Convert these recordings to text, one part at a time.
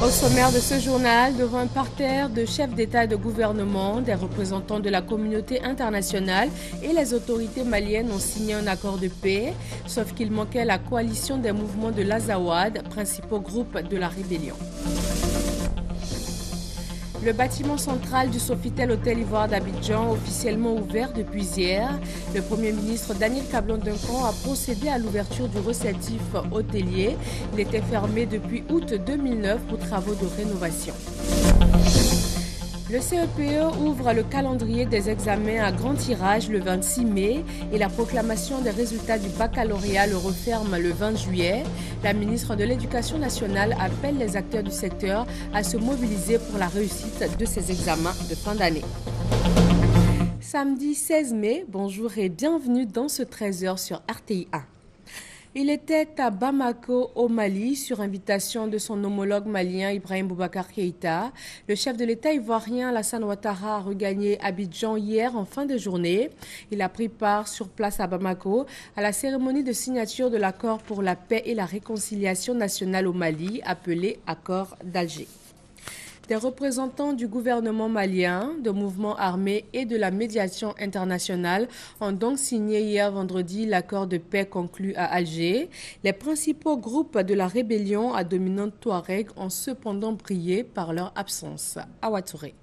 Au sommaire de ce journal, devant un parterre de chefs d'État et de gouvernement, des représentants de la communauté internationale et les autorités maliennes ont signé un accord de paix, sauf qu'il manquait la coalition des mouvements de l'Azawad, principaux groupes de la rébellion. Le bâtiment central du Sofitel Hôtel Ivoire d'Abidjan, officiellement ouvert depuis hier, le Premier ministre Daniel Cablon-Duncan a procédé à l'ouverture du réceptif hôtelier. Il était fermé depuis août 2009 pour travaux de rénovation. Le CEPE ouvre le calendrier des examens à grand tirage le 26 mai et la proclamation des résultats du baccalauréat le referme le 20 juillet. La ministre de l'Éducation nationale appelle les acteurs du secteur à se mobiliser pour la réussite de ces examens de fin d'année. Samedi 16 mai, bonjour et bienvenue dans ce 13h sur RTI 1. Il était à Bamako, au Mali, sur invitation de son homologue malien Ibrahim Boubacar Keïta. Le chef de l'État ivoirien Alassane Ouattara a regagné Abidjan hier en fin de journée. Il a pris part sur place à Bamako à la cérémonie de signature de l'accord pour la paix et la réconciliation nationale au Mali, appelé accord d'Alger. Des représentants du gouvernement malien, de mouvements armés et de la médiation internationale ont donc signé hier vendredi l'accord de paix conclu à Alger. Les principaux groupes de la rébellion à dominante touareg ont cependant brillé par leur absence. Awa Touré.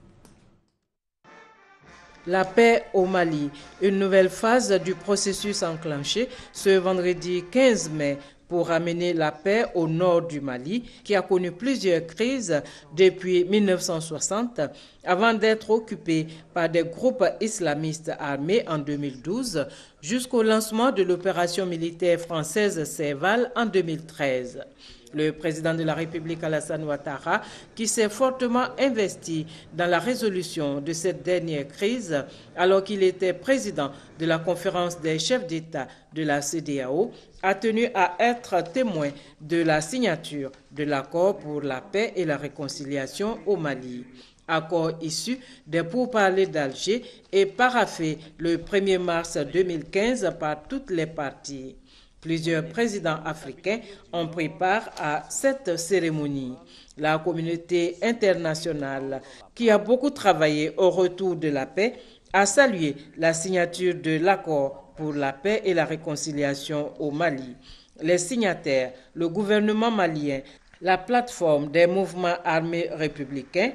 La paix au Mali, une nouvelle phase du processus enclenché ce vendredi 15 mai pour amener la paix au nord du Mali, qui a connu plusieurs crises depuis 1960, avant d'être occupé par des groupes islamistes armés en 2012, jusqu'au lancement de l'opération militaire française Serval en 2013. Le président de la République Alassane Ouattara, qui s'est fortement investi dans la résolution de cette dernière crise, alors qu'il était président de la conférence des chefs d'État de la CEDEAO, a tenu à être témoin de la signature de l'accord pour la paix et la réconciliation au Mali. Accord issu des pourparlers d'Alger et paraphé le 1er mars 2015 par toutes les parties. Plusieurs présidents africains ont pris part à cette cérémonie. La communauté internationale, qui a beaucoup travaillé au retour de la paix, a salué la signature de l'accord pour la paix et la réconciliation au Mali. Les signataires, le gouvernement malien, la plateforme des mouvements armés républicains,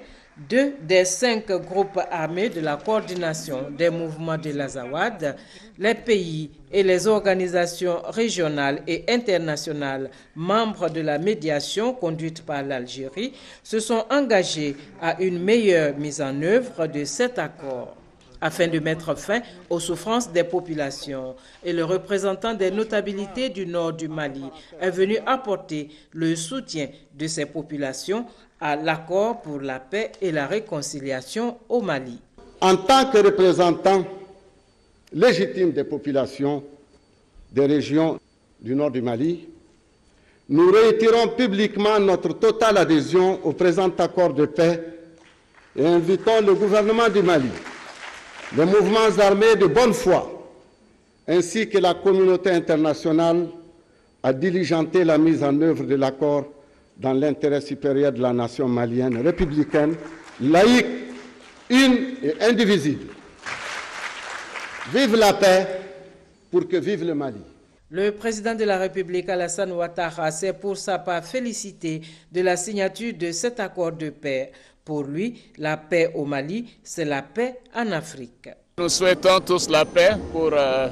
2 des 5 groupes armés de la coordination des mouvements de l'Azawad, les pays et les organisations régionales et internationales membres de la médiation conduite par l'Algérie se sont engagés à une meilleure mise en œuvre de cet accord, afin de mettre fin aux souffrances des populations. Et le représentant des notabilités du nord du Mali est venu apporter le soutien de ces populations à l'accord pour la paix et la réconciliation au Mali. En tant que représentant légitime des populations des régions du nord du Mali, nous réitérons publiquement notre totale adhésion au présent accord de paix et invitons le gouvernement du Mali, les mouvements armés de bonne foi, ainsi que la communauté internationale à diligenter la mise en œuvre de l'accord dans l'intérêt supérieur de la nation malienne républicaine, laïque, une et indivisible. Vive la paix pour que vive le Mali. Le président de la République, Alassane Ouattara, s'est pour sa part félicité de la signature de cet accord de paix. Pour lui, la paix au Mali, c'est la paix en Afrique. Nous souhaitons tous la paix pour la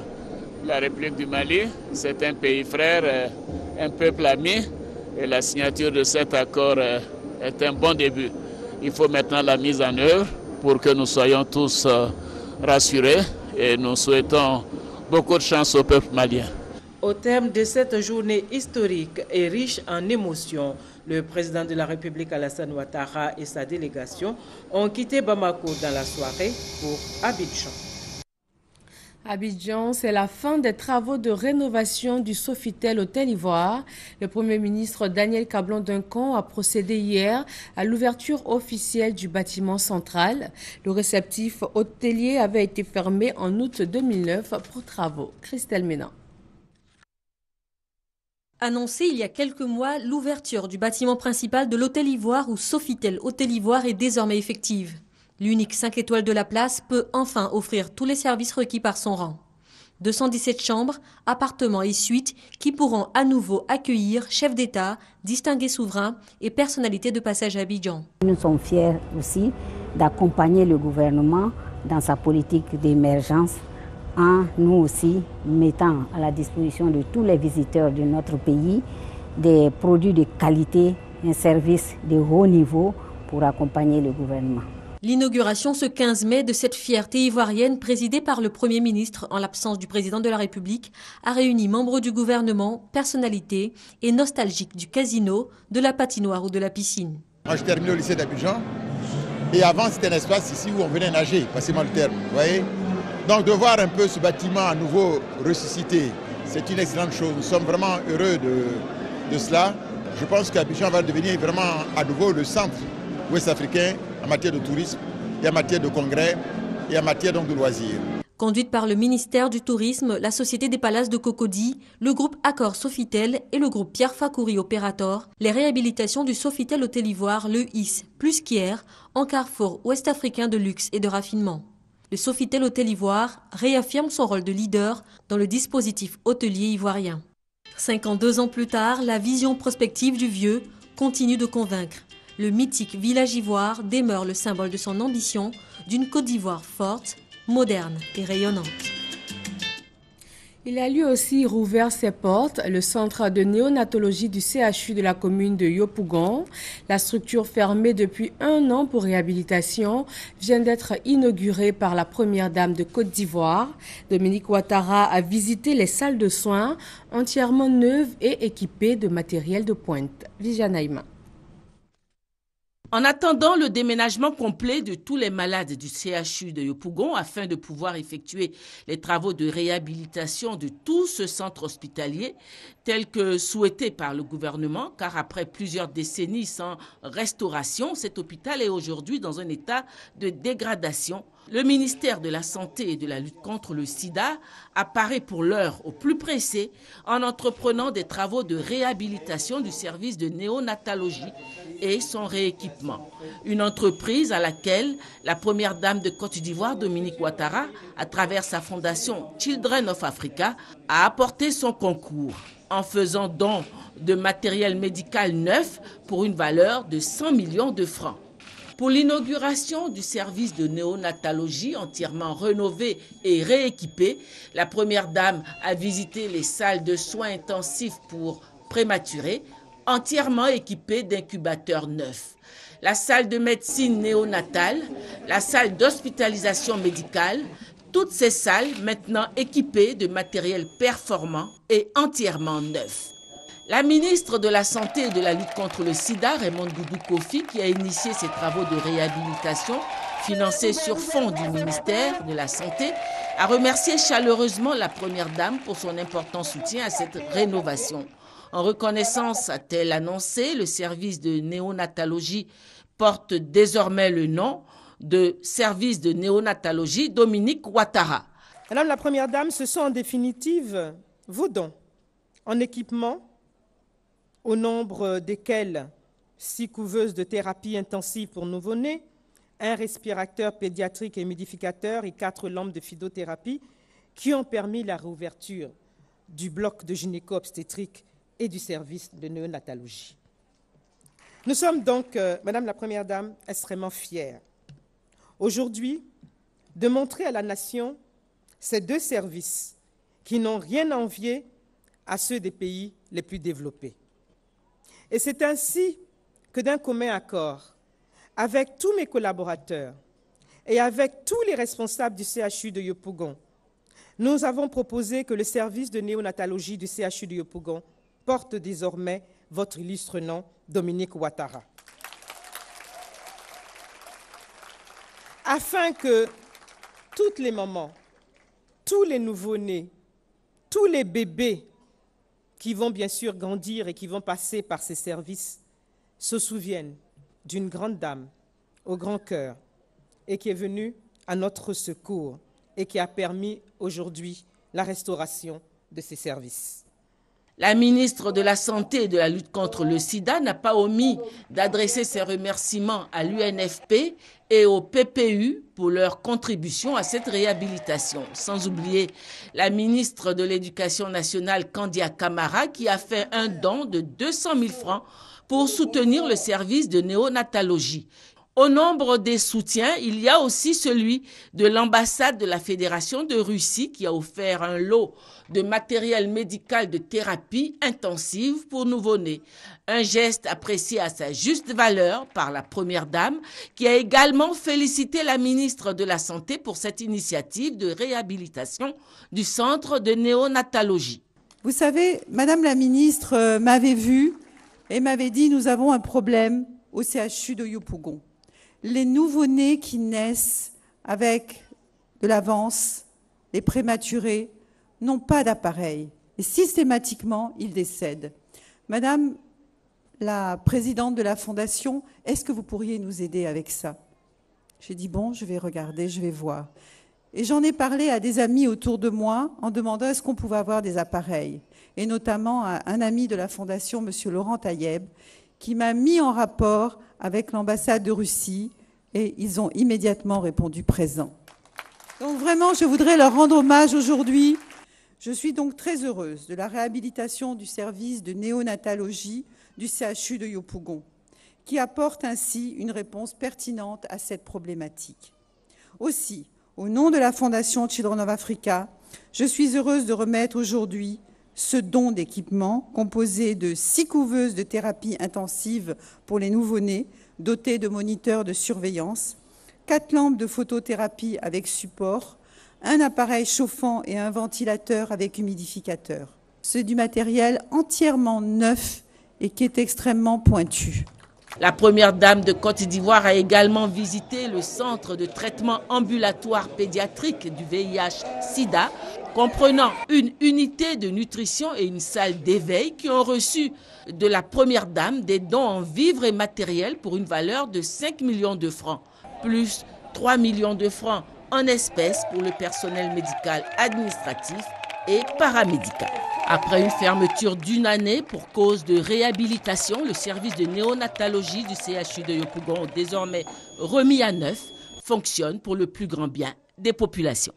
République du Mali. C'est un pays frère, un peuple ami. Et la signature de cet accord est un bon début. Il faut maintenant la mise en œuvre pour que nous soyons tous rassurés et nous souhaitons beaucoup de chance au peuple malien. Au terme de cette journée historique et riche en émotions, le président de la République Alassane Ouattara et sa délégation ont quitté Bamako dans la soirée pour Abidjan. Abidjan, c'est la fin des travaux de rénovation du Sofitel Hôtel Ivoire. Le Premier ministre Daniel Cablon-Duncan a procédé hier à l'ouverture officielle du bâtiment central. Le réceptif hôtelier avait été fermé en août 2009 pour travaux. Christelle Ménan. annoncé il y a quelques mois l'ouverture du bâtiment principal de l'Hôtel Ivoire où Sofitel Hôtel Ivoire est désormais effective. L'unique 5 étoiles de la place peut enfin offrir tous les services requis par son rang. 217 chambres, appartements et suites qui pourront à nouveau accueillir chefs d'État, distingués souverains et personnalités de passage à Abidjan. Nous sommes fiers aussi d'accompagner le gouvernement dans sa politique d'émergence en nous aussi mettant à la disposition de tous les visiteurs de notre pays des produits de qualité, un service de haut niveau pour accompagner le gouvernement. L'inauguration ce 15 mai de cette fierté ivoirienne présidée par le Premier ministre en l'absence du président de la République a réuni membres du gouvernement, personnalités et nostalgiques du casino, de la patinoire ou de la piscine. Moi je terminais au lycée d'Abidjan et avant c'était un espace ici où on venait nager, passez-moi le terme, vous voyez. Donc de voir un peu ce bâtiment à nouveau ressuscité, c'est une excellente chose. Nous sommes vraiment heureux de cela. Je pense qu'Abidjan va devenir vraiment à nouveau le centre ouest-africain en matière de tourisme et en matière de congrès et en matière donc de loisirs. Conduite par le ministère du Tourisme, la Société des Palaces de Cocody, le groupe Accor Sofitel et le groupe Pierre Fakouri Opérator, les réhabilitations du Sofitel Hôtel Ivoire le hissent plus qu'hier en carrefour ouest-africain de luxe et de raffinement. Le Sofitel Hôtel Ivoire réaffirme son rôle de leader dans le dispositif hôtelier ivoirien. 52 ans plus tard, la vision prospective du vieux continue de convaincre. Le mythique village ivoire demeure le symbole de son ambition d'une Côte d'Ivoire forte, moderne et rayonnante. Il a lui aussi rouvert ses portes, le centre de néonatologie du CHU de la commune de Yopougon. La structure fermée depuis 1 an pour réhabilitation vient d'être inaugurée par la première dame de Côte d'Ivoire. Dominique Ouattara a visité les salles de soins entièrement neuves et équipées de matériel de pointe. Vijanaïma. En attendant le déménagement complet de tous les malades du CHU de Yopougon afin de pouvoir effectuer les travaux de réhabilitation de tout ce centre hospitalier tel que souhaité par le gouvernement, car après plusieurs décennies sans restauration, cet hôpital est aujourd'hui dans un état de dégradation. Le ministère de la Santé et de la lutte contre le sida apparaît pour l'heure au plus pressé en entreprenant des travaux de réhabilitation du service de néonatologie et son rééquipement. Une entreprise à laquelle la première dame de Côte d'Ivoire, Dominique Ouattara, à travers sa fondation Children of Africa, a apporté son concours en faisant don de matériel médical neuf pour une valeur de 100 millions de francs. Pour l'inauguration du service de néonatologie entièrement rénové et rééquipé, la première dame a visité les salles de soins intensifs pour prématurés, entièrement équipées d'incubateurs neufs. La salle de médecine néonatale, la salle d'hospitalisation médicale, toutes ces salles maintenant équipées de matériel performant et entièrement neuf. La ministre de la Santé et de la lutte contre le sida, Raymond Goudou Kofi, qui a initié ces travaux de réhabilitation financés sur fonds du ministère de la Santé, a remercié chaleureusement la première dame pour son important soutien à cette rénovation. En reconnaissance, a-t-elle annoncé, le service de néonatologie porte désormais le nom de service de néonatologie Dominique Ouattara. Madame la Première Dame, ce sont en définitive vos dons en équipement, au nombre desquels 6 couveuses de thérapie intensive pour nouveau-nés, 1 respirateur pédiatrique et humidificateur et 4 lampes de phytothérapie qui ont permis la réouverture du bloc de gynéco-obstétrique et du service de néonatologie. Nous sommes donc, Madame la Première Dame, extrêmement fiers aujourd'hui de montrer à la nation ces 2 services qui n'ont rien à envier à ceux des pays les plus développés. Et c'est ainsi que d'un commun accord, avec tous mes collaborateurs et avec tous les responsables du CHU de Yopougon, nous avons proposé que le service de néonatologie du CHU de Yopougon porte désormais votre illustre nom, Dominique Ouattara. Afin que toutes les mamans, tous les nouveau-nés, tous les bébés qui vont bien sûr grandir et qui vont passer par ces services se souviennent d'une grande dame au grand cœur et qui est venue à notre secours et qui a permis aujourd'hui la restauration de ces services. La ministre de la Santé et de la lutte contre le sida n'a pas omis d'adresser ses remerciements à l'UNFP et au PPU pour leur contribution à cette réhabilitation. Sans oublier la ministre de l'Éducation nationale, Kandia Camara, qui a fait un don de 200 000 francs pour soutenir le service de néonatologie. Au nombre des soutiens, il y a aussi celui de l'ambassade de la Fédération de Russie qui a offert un lot de matériel médical de thérapie intensive pour nouveau-nés. Un geste apprécié à sa juste valeur par la Première Dame qui a également félicité la ministre de la Santé pour cette initiative de réhabilitation du centre de néonatologie. Vous savez, Madame la ministre m'avait vue et m'avait dit « Nous avons un problème au CHU de Yopougon. Les nouveau-nés qui naissent avec de l'avance, les prématurés, n'ont pas d'appareil. Et systématiquement, ils décèdent. Madame la présidente de la Fondation, est-ce que vous pourriez nous aider avec ça ?» J'ai dit, bon, je vais regarder, je vais voir. Et j'en ai parlé à des amis autour de moi en demandant est-ce qu'on pouvait avoir des appareils. Et notamment à un ami de la Fondation, M. Laurent Taïeb, qui m'a mis en rapport avec l'ambassade de Russie et ils ont immédiatement répondu présent. Donc vraiment, je voudrais leur rendre hommage aujourd'hui. Je suis donc très heureuse de la réhabilitation du service de néonatologie du CHU de Yopougon, qui apporte ainsi une réponse pertinente à cette problématique. Aussi, au nom de la Fondation Children of Africa, je suis heureuse de remettre aujourd'hui ce don d'équipement composé de 6 couveuses de thérapie intensive pour les nouveau-nés, dotées de moniteurs de surveillance, 4 lampes de photothérapie avec support, un appareil chauffant et un ventilateur avec humidificateur. C'est du matériel entièrement neuf et qui est extrêmement pointu. La Première Dame de Côte d'Ivoire a également visité le centre de traitement ambulatoire pédiatrique du VIH-Sida, comprenant une unité de nutrition et une salle d'éveil qui ont reçu de la Première Dame des dons en vivres et matériels pour une valeur de 5 millions de francs, plus 3 millions de francs en espèces pour le personnel médical administratif et paramédical. Après une fermeture d'1 année pour cause de réhabilitation, le service de néonatologie du CHU de Yopougon, désormais remis à neuf, fonctionne pour le plus grand bien des populations.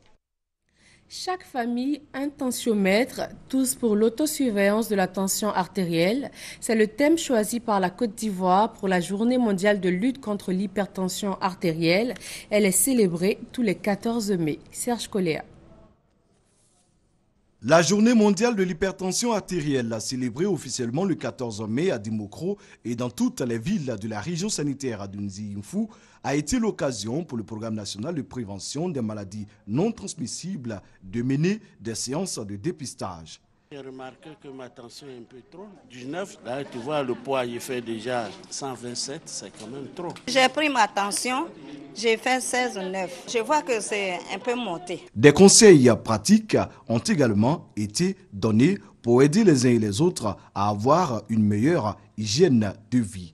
Chaque famille, un tensiomètre, tous pour l'autosurveillance de la tension artérielle. C'est le thème choisi par la Côte d'Ivoire pour la Journée mondiale de lutte contre l'hypertension artérielle. Elle est célébrée tous les 14 mai. Serge Coléa. La Journée mondiale de l'hypertension artérielle a célébré officiellement le 14 mai à Dimokro et dans toutes les villes de la région sanitaire d'Unzi-Infou a été l'occasion pour le Programme national de prévention des maladies non transmissibles de mener des séances de dépistage. J'ai remarqué que ma tension est un peu trop. 19, là tu vois le poids il fait déjà 127, c'est quand même trop. J'ai pris ma tension, j'ai fait 16,9. Je vois que c'est un peu monté. Des conseils pratiques ont également été donnés pour aider les uns et les autres à avoir une meilleure hygiène de vie.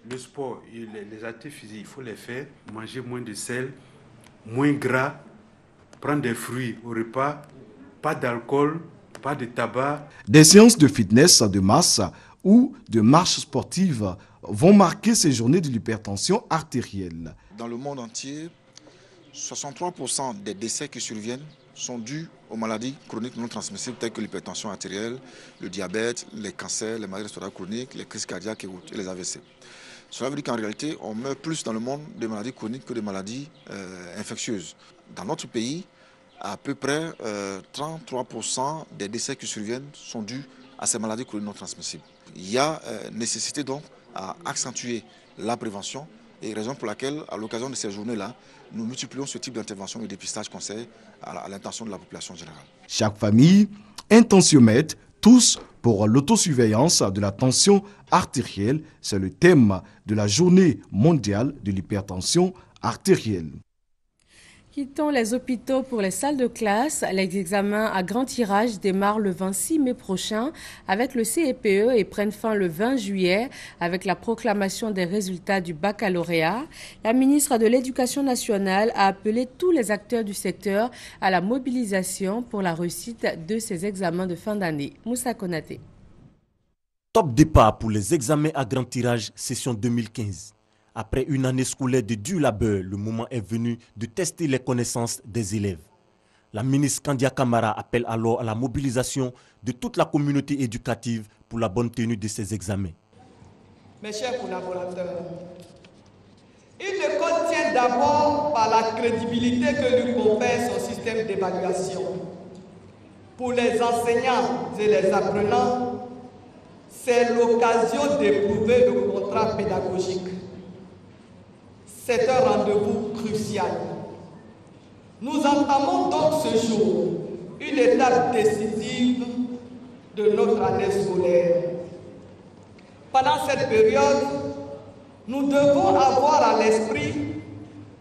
Le sport et les activités physiques, il faut les faire, manger moins de sel, moins gras, prendre des fruits au repas, pas d'alcool, pas de tabac. Des séances de fitness de masse ou de marche sportive vont marquer ces journées de l'hypertension artérielle. Dans le monde entier, 63% des décès qui surviennent sont dus aux maladies chroniques non transmissibles telles que l'hypertension artérielle, le diabète, les cancers, les maladies respiratoires chroniques, les crises cardiaques et les AVC. Cela veut dire qu'en réalité, on meurt plus dans le monde de maladies chroniques que de maladies infectieuses. Dans notre pays, à peu près 33% des décès qui surviennent sont dus à ces maladies chroniques non transmissibles. Il y a nécessité donc à accentuer la prévention et raison pour laquelle, à l'occasion de ces journées-là, nous multiplions ce type d'intervention et de dépistage conseil à l'intention de la population générale. Chaque famille, un tensiomètre, tous pour l'autosurveillance de la tension artérielle. C'est le thème de la Journée mondiale de l'hypertension artérielle. Quittons les hôpitaux pour les salles de classe. Les examens à grand tirage démarrent le 26 mai prochain avec le CEPE et prennent fin le 20 juillet avec la proclamation des résultats du baccalauréat. La ministre de l'Éducation nationale a appelé tous les acteurs du secteur à la mobilisation pour la réussite de ces examens de fin d'année. Moussa Konaté. Top départ pour les examens à grand tirage session 2015. Après une année scolaire de dur labeur, le moment est venu de tester les connaissances des élèves. La ministre Kandia Camara appelle alors à la mobilisation de toute la communauté éducative pour la bonne tenue de ces examens. Mes chers collaborateurs, une école tient d'abord par la crédibilité que lui confère son système d'évaluation. Pour les enseignants et les apprenants, c'est l'occasion d'éprouver le contrat pédagogique. C'est un rendez-vous crucial. Nous entamons donc ce jour une étape décisive de notre année scolaire. Pendant cette période, nous devons avoir à l'esprit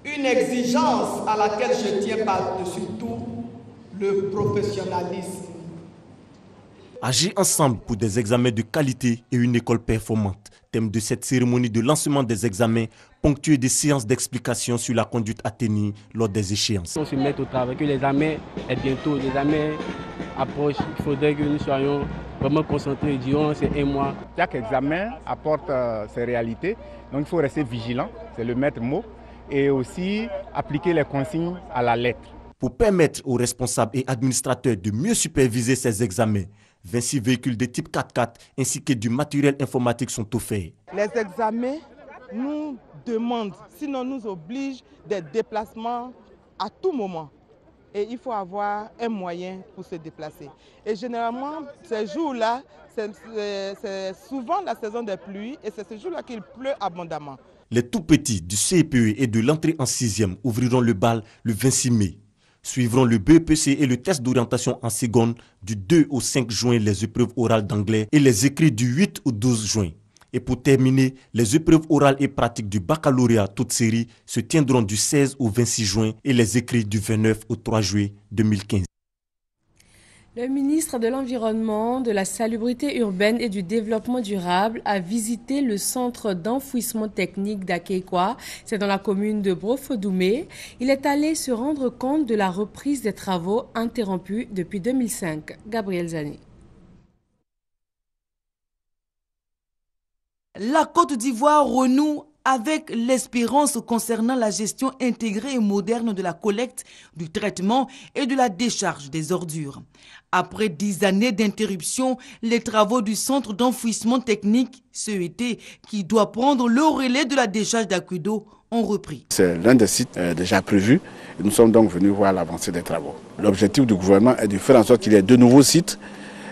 une exigence à laquelle je tiens par-dessus tout, le professionnalisme. Agir ensemble pour des examens de qualité et une école performante. Thème de cette cérémonie de lancement des examens, ponctuée des séances d'explication sur la conduite à tenir lors des échéances. On se met au travail, que l'examen est bientôt, l'examen approche. Il faudrait que nous soyons vraiment concentrés durant ces 1 mois. Chaque examen apporte ses réalités, donc il faut rester vigilant, c'est le maître mot, et aussi appliquer les consignes à la lettre. Pour permettre aux responsables et administrateurs de mieux superviser ces examens, 26 véhicules de type 4x4 ainsi que du matériel informatique sont offerts. Les examens nous demandent, sinon nous obligent, des déplacements à tout moment. Et il faut avoir un moyen pour se déplacer. Et généralement, ces jours-là, c'est souvent la saison des pluies et c'est ce jour-là qu'il pleut abondamment. Les tout-petits du CPE et de l'entrée en 6e ouvriront le bal le 26 mai. Suivront le BEPC et le test d'orientation en seconde du 2 au 5 juin, les épreuves orales d'anglais et les écrits du 8 au 12 juin. Et pour terminer, les épreuves orales et pratiques du baccalauréat toute série se tiendront du 16 au 26 juin et les écrits du 29 au 3 juillet 2015. Le ministre de l'Environnement, de la Salubrité urbaine et du Développement durable a visité le centre d'enfouissement technique d'Akeikwa, c'est dans la commune de Brofodoumé. Il est allé se rendre compte de la reprise des travaux interrompus depuis 2005. Gabriel Zani. La Côte d'Ivoire renoue avec l'espérance concernant la gestion intégrée et moderne de la collecte, du traitement et de la décharge des ordures. Après 10 années d'interruption, les travaux du centre d'enfouissement technique, CET, qui doit prendre le relais de la décharge d'Akudo, ont repris. C'est l'un des sites déjà prévus et nous sommes donc venus voir l'avancée des travaux. L'objectif du gouvernement est de faire en sorte qu'il y ait de nouveaux sites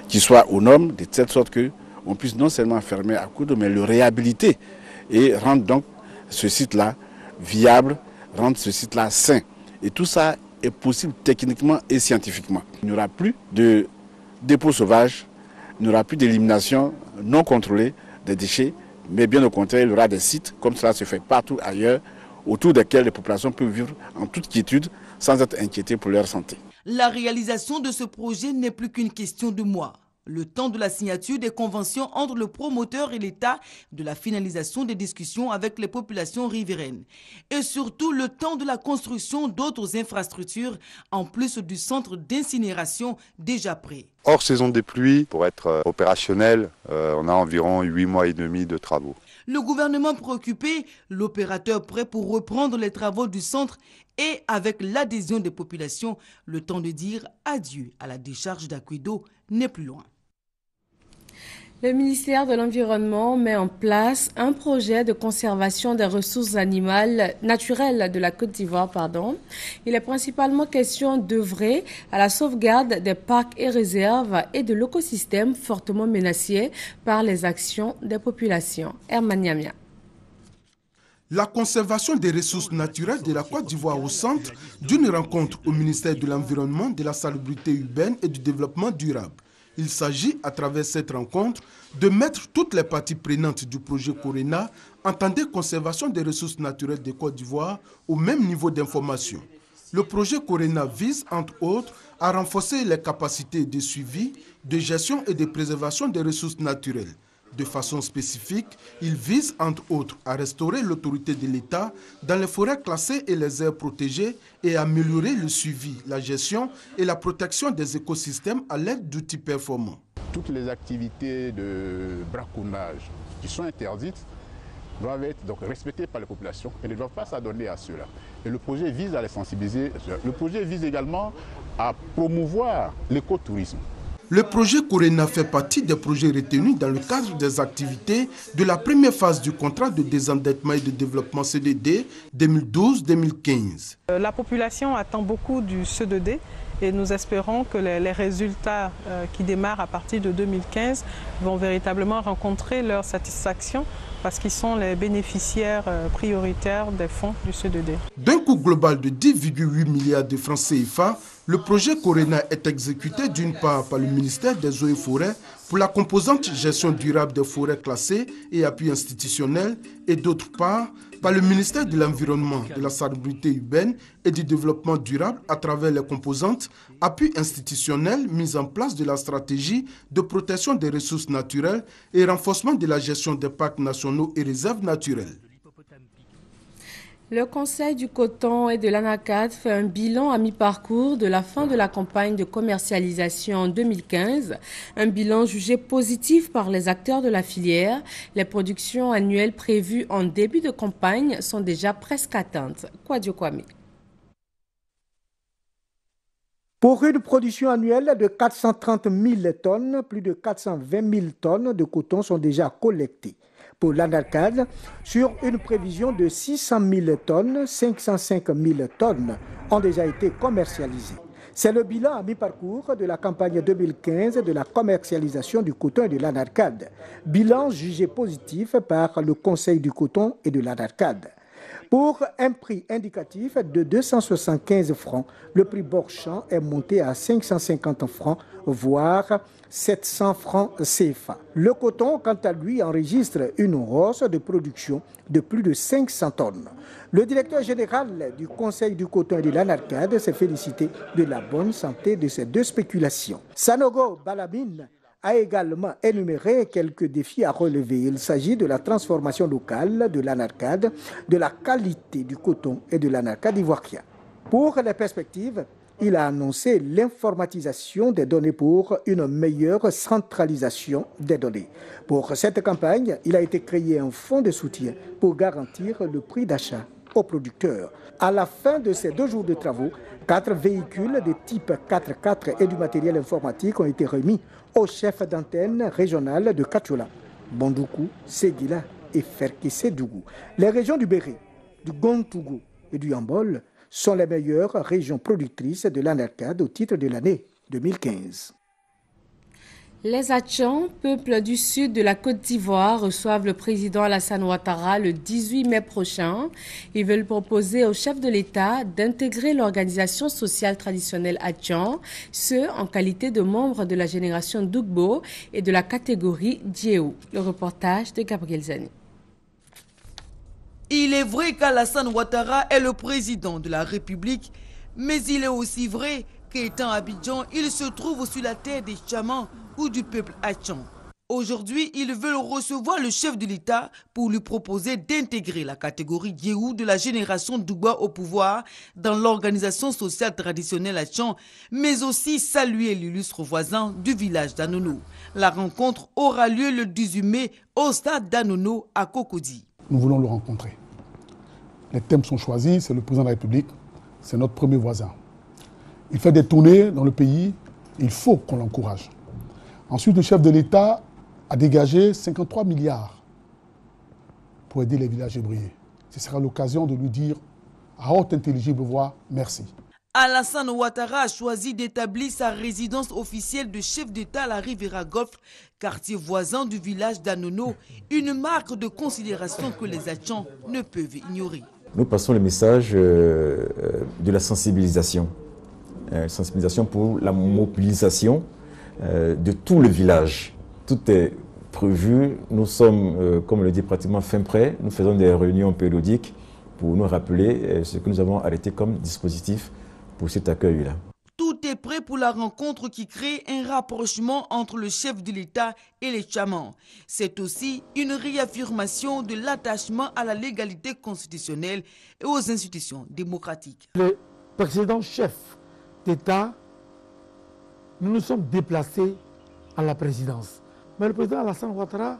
qui soient aux normes, de telle sorte qu'on puisse non seulement fermer Akudo, mais le réhabiliter et rendre donc ce site-là viable, rendre ce site-là sain. Et tout ça est possible techniquement et scientifiquement. Il n'y aura plus de dépôts sauvages, il n'y aura plus d'élimination non contrôlée des déchets, mais bien au contraire, il y aura des sites, comme cela se fait partout ailleurs, autour desquels les populations peuvent vivre en toute quiétude, sans être inquiétées pour leur santé. La réalisation de ce projet n'est plus qu'une question de mois. Le temps de la signature des conventions entre le promoteur et l'État, de la finalisation des discussions avec les populations riveraines et surtout le temps de la construction d'autres infrastructures en plus du centre d'incinération déjà prêt. Hors saison des pluies, pour être opérationnel, on a environ 8 mois et demi de travaux. Le gouvernement préoccupé, l'opérateur prêt pour reprendre les travaux du centre et avec l'adhésion des populations, le temps de dire adieu à la décharge d'Akudo n'est plus loin. Le ministère de l'Environnement met en place un projet de conservation des ressources animales naturelles de la Côte d'Ivoire. Il est principalement question d'œuvrer à la sauvegarde des parcs et réserves et de l'écosystème fortement menacés par les actions des populations. Herman Niamia. La conservation des ressources naturelles de la Côte d'Ivoire au centre d'une rencontre au ministère de l'Environnement, de la Salubrité urbaine et du Développement durable. Il s'agit, à travers cette rencontre, de mettre toutes les parties prenantes du projet Corena, entendez conservation des ressources naturelles de Côte d'Ivoire, au même niveau d'information. Le projet Corena vise, entre autres, à renforcer les capacités de suivi, de gestion et de préservation des ressources naturelles. De façon spécifique, il vise, entre autres, à restaurer l'autorité de l'État dans les forêts classées et les aires protégées et à améliorer le suivi, la gestion et la protection des écosystèmes à l'aide d'outils performants. Toutes les activités de braconnage qui sont interdites doivent être donc respectées par les populations et ne doivent pas s'adonner à cela. Et le projet vise à les sensibiliser. Le projet vise également à promouvoir l'écotourisme. Le projet Corena fait partie des projets retenus dans le cadre des activités de la première phase du contrat de désendettement et de développement CDD 2012-2015. La population attend beaucoup du CDD et nous espérons que les résultats qui démarrent à partir de 2015 vont véritablement rencontrer leur satisfaction parce qu'ils sont les bénéficiaires prioritaires des fonds du CDD. D'un coût global de 10,8 milliards de francs CFA, le projet Corena est exécuté d'une part par le ministère des Eaux et Forêts pour la composante gestion durable des forêts classées et appui institutionnel et d'autre part par le ministère de l'Environnement, de la Salubrité urbaine et du Développement durable à travers les composantes appui institutionnel, mise en place de la stratégie de protection des ressources naturelles et renforcement de la gestion des parcs nationaux et réserves naturelles. Le Conseil du coton et de l'ANACAD fait un bilan à mi-parcours de la fin de la campagne de commercialisation en 2015. Un bilan jugé positif par les acteurs de la filière. Les productions annuelles prévues en début de campagne sont déjà presque atteintes. Kwadio Kwame. Pour une production annuelle de 430 000 tonnes, plus de 420 000 tonnes de coton sont déjà collectées. Pour l'ANACAD, sur une prévision de 600 000 tonnes, 505 000 tonnes ont déjà été commercialisées. C'est le bilan à mi-parcours de la campagne 2015 de la commercialisation du coton et de l'ANACAD. Bilan jugé positif par le Conseil du coton et de l'ANACAD. Pour un prix indicatif de 275 francs, le prix Borchamp est monté à 550 francs, voire 700 francs CFA. Le coton, quant à lui, enregistre une hausse de production de plus de 500 tonnes. Le directeur général du Conseil du coton et de l'ANACAD s'est félicité de la bonne santé de ces deux spéculations. Sanogo Balamine a également énuméré quelques défis à relever. Il s'agit de la transformation locale de l'ANACAD, de la qualité du coton et de l'ANACAD ivoirien. Pour les perspectives, il a annoncé l'informatisation des données pour une meilleure centralisation des données. Pour cette campagne, il a été créé un fonds de soutien pour garantir le prix d'achat aux producteurs. À la fin de ces 2 jours de travaux, 4 véhicules de type 4x4 et du matériel informatique ont été remis aux chefs d'antenne régionale de Kachola, Bondoukou, Séguila et Ferkissé-Dougou. Les régions du Béré, du Gontougou et du Yambol sont les meilleures régions productrices de l'ANACAD au titre de l'année 2015. Les Atchans, peuple du sud de la Côte d'Ivoire, reçoivent le président Alassane Ouattara le 18 mai prochain. Ils veulent proposer au chef de l'État d'intégrer l'organisation sociale traditionnelle Atchan, ce en qualité de membre de la génération Dougbo et de la catégorie Diéou. Le reportage de Gabriel Zani. Il est vrai qu'Alassane Ouattara est le président de la République, mais il est aussi vrai qu'étant à Abidjan, il se trouve sur la terre des chamans ou du peuple Atchan. Aujourd'hui, ils veulent recevoir le chef de l'État pour lui proposer d'intégrer la catégorie Diéou de la génération Dougba au pouvoir dans l'organisation sociale traditionnelle Atchan, mais aussi saluer l'illustre voisin du village d'Anono. La rencontre aura lieu le 18 mai au stade d'Anono à Cocody. Nous voulons le rencontrer. Les thèmes sont choisis, c'est le président de la République, c'est notre premier voisin. Il fait des tournées dans le pays, il faut qu'on l'encourage. Ensuite, le chef de l'État a dégagé 53 milliards pour aider les villages ébriés. Ce sera l'occasion de lui dire à haute intelligible voix merci. Alassane Ouattara a choisi d'établir sa résidence officielle de chef d'État à la Riviera Golf, quartier voisin du village d'Anono, une marque de considération que les Atchans ne peuvent ignorer. Nous passons le message de la sensibilisation. Sensibilisation pour la mobilisation de tout le village. Tout est prévu. Nous sommes, comme le dit, pratiquement fin prêt. Nous faisons des réunions périodiques pour nous rappeler ce que nous avons arrêté comme dispositif pour cet accueil-là. Tout est prêt pour la rencontre qui crée un rapprochement entre le chef de l'État et les chamans. C'est aussi une réaffirmation de l'attachement à la légalité constitutionnelle et aux institutions démocratiques. Le précédent chef d'État, nous nous sommes déplacés à la présidence. Mais le président Alassane Ouattara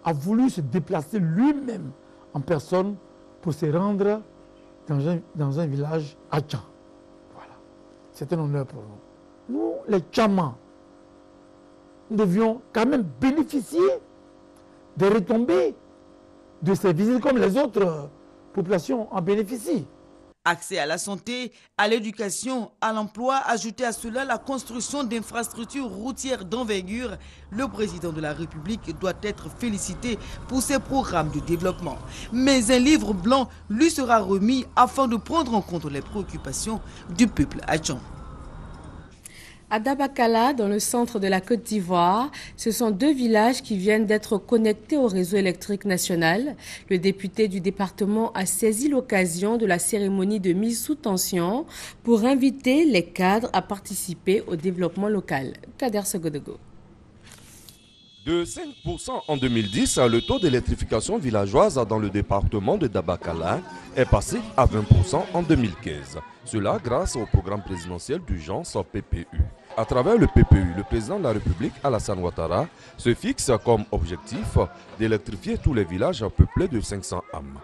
a voulu se déplacer lui-même en personne pour se rendre dans un village à Tcham. Voilà. C'est un honneur pour nous. Nous, les Tchamas, nous devions quand même bénéficier des retombées de ces visites comme les autres populations en bénéficient. Accès à la santé, à l'éducation, à l'emploi, ajouter à cela la construction d'infrastructures routières d'envergure, le président de la République doit être félicité pour ses programmes de développement. Mais un livre blanc lui sera remis afin de prendre en compte les préoccupations du peuple hachan. À Dabakala, dans le centre de la Côte d'Ivoire, ce sont 2 villages qui viennent d'être connectés au réseau électrique national. Le député du département a saisi l'occasion de la cérémonie de mise sous tension pour inviter les cadres à participer au développement local. Kader Segodego. De 5% en 2010, le taux d'électrification villageoise dans le département de Dabakala est passé à 20% en 2015. Cela grâce au programme présidentiel d'urgence PPU. À travers le PPU, le président de la République, Alassane Ouattara, se fixe comme objectif d'électrifier tous les villages peuplés de 500 âmes.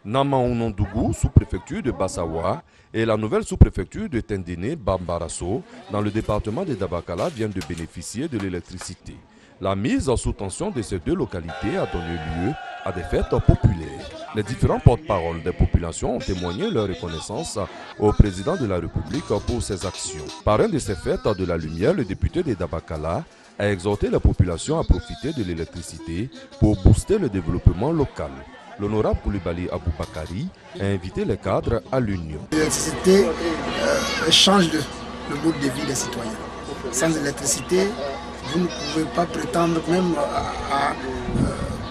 Namaounondougou, sous-préfecture de Bassawa, et la nouvelle sous-préfecture de Tendéné, Bambarasso, dans le département de Dabakala, viennent de bénéficier de l'électricité. La mise sous tension de ces 2 localités a donné lieu à des fêtes populaires. Les différents porte-paroles des populations ont témoigné leur reconnaissance au président de la République pour ses actions. Parrain de ces fêtes de la lumière, le député de Dabakala a exhorté la population à profiter de l'électricité pour booster le développement local. L'honorable Koulibaly Aboubakari a invité les cadres à l'union. L'électricité change le mode de vie des citoyens. Sans électricité, vous ne pouvez pas prétendre même à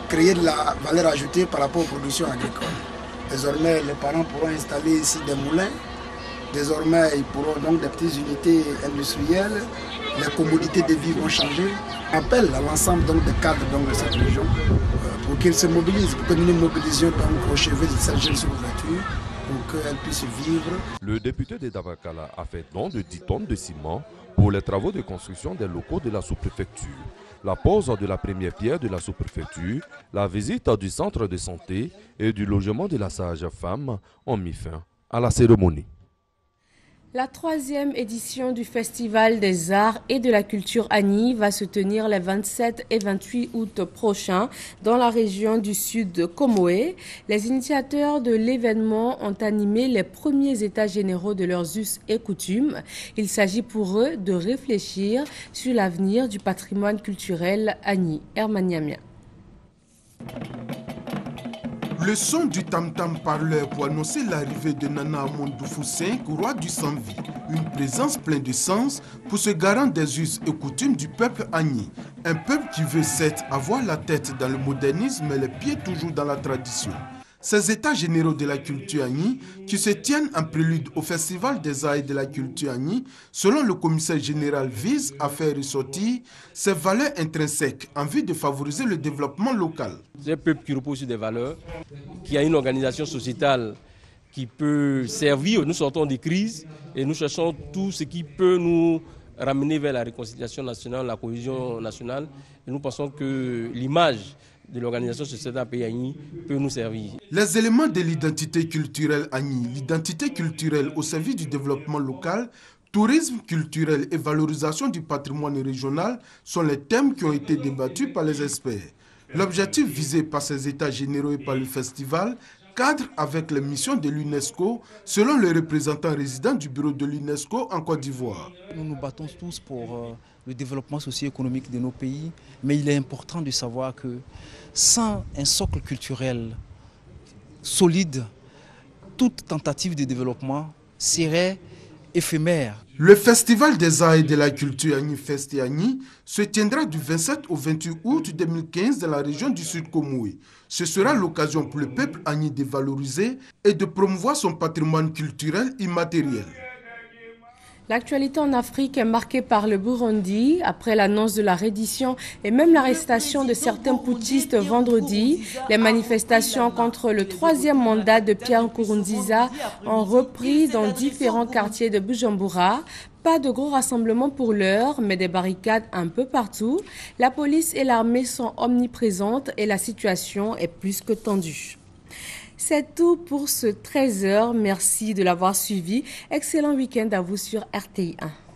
créer de la valeur ajoutée par rapport aux productions agricoles. Désormais, les parents pourront installer ici des moulins. Désormais, ils pourront donc des petites unités industrielles. Les commodités de vie vont changer. Appel à l'ensemble des cadres de cette région pour qu'ils se mobilisent, pour que nous nous mobilisions au chevet de cette jeune sous-ouverture pour qu'elle puisse vivre. Le député de Dabakala a fait don de 10 tonnes de ciment pour les travaux de construction des locaux de la sous-préfecture. La pose de la première pierre de la sous-préfecture, la visite du centre de santé et du logement de la sage-femme ont mis fin à la cérémonie. La 3e édition du Festival des Arts et de la Culture Agni va se tenir les 27 et 28 août prochains dans la région du sud de Comoé. Les initiateurs de l'événement ont animé les premiers états généraux de leurs us et coutumes. Il s'agit pour eux de réfléchir sur l'avenir du patrimoine culturel Agni. Hermaniamia. Le son du tam-tam parleur pour annoncer l'arrivée de Nana Amondoufou V, roi du sans-vie. Une présence pleine de sens pour ce garant des us et coutumes du peuple Agni. Un peuple qui veut certes avoir la tête dans le modernisme mais les pieds toujours dans la tradition. Ces états généraux de la culture Agni qui se tiennent en prélude au Festival des Arts et de la Culture Agni, selon le commissaire général, visent à faire ressortir ces valeurs intrinsèques en vue de favoriser le développement local. C'est un peuple qui repose sur des valeurs, qui a une organisation sociétale qui peut servir. Nous sortons des crises et nous cherchons tout ce qui peut nous ramener vers la réconciliation nationale, la cohésion nationale. Et nous pensons que l'image de l'organisation sociétale Pays Agni peut nous servir. Les éléments de l'identité culturelle Agni, l'identité culturelle au service du développement local, tourisme culturel et valorisation du patrimoine régional sont les thèmes qui ont été débattus par les experts. L'objectif visé par ces états généraux et par le festival cadre avec les missions de l'UNESCO, selon le représentant résident du bureau de l'UNESCO en Côte d'Ivoire. Nous nous battons tous pour le développement socio-économique de nos pays, mais il est important de savoir que sans un socle culturel solide, toute tentative de développement serait éphémère. Le Festival des Arts et de la Culture Agni Festi Agni se tiendra du 27 au 28 août 2015 dans la région du Sud Comoé. Ce sera l'occasion pour le peuple Agni de valoriser et de promouvoir son patrimoine culturel immatériel. L'actualité en Afrique est marquée par le Burundi. Après l'annonce de la reddition et même l'arrestation de certains putschistes vendredi, les manifestations contre le 3e mandat de Pierre Nkurunziza ont repris dans différents quartiers de Bujumbura. Pas de gros rassemblements pour l'heure, mais des barricades un peu partout. La police et l'armée sont omniprésentes et la situation est plus que tendue. C'est tout pour ce 13h. Merci de l'avoir suivi. Excellent week-end à vous sur RTI 1.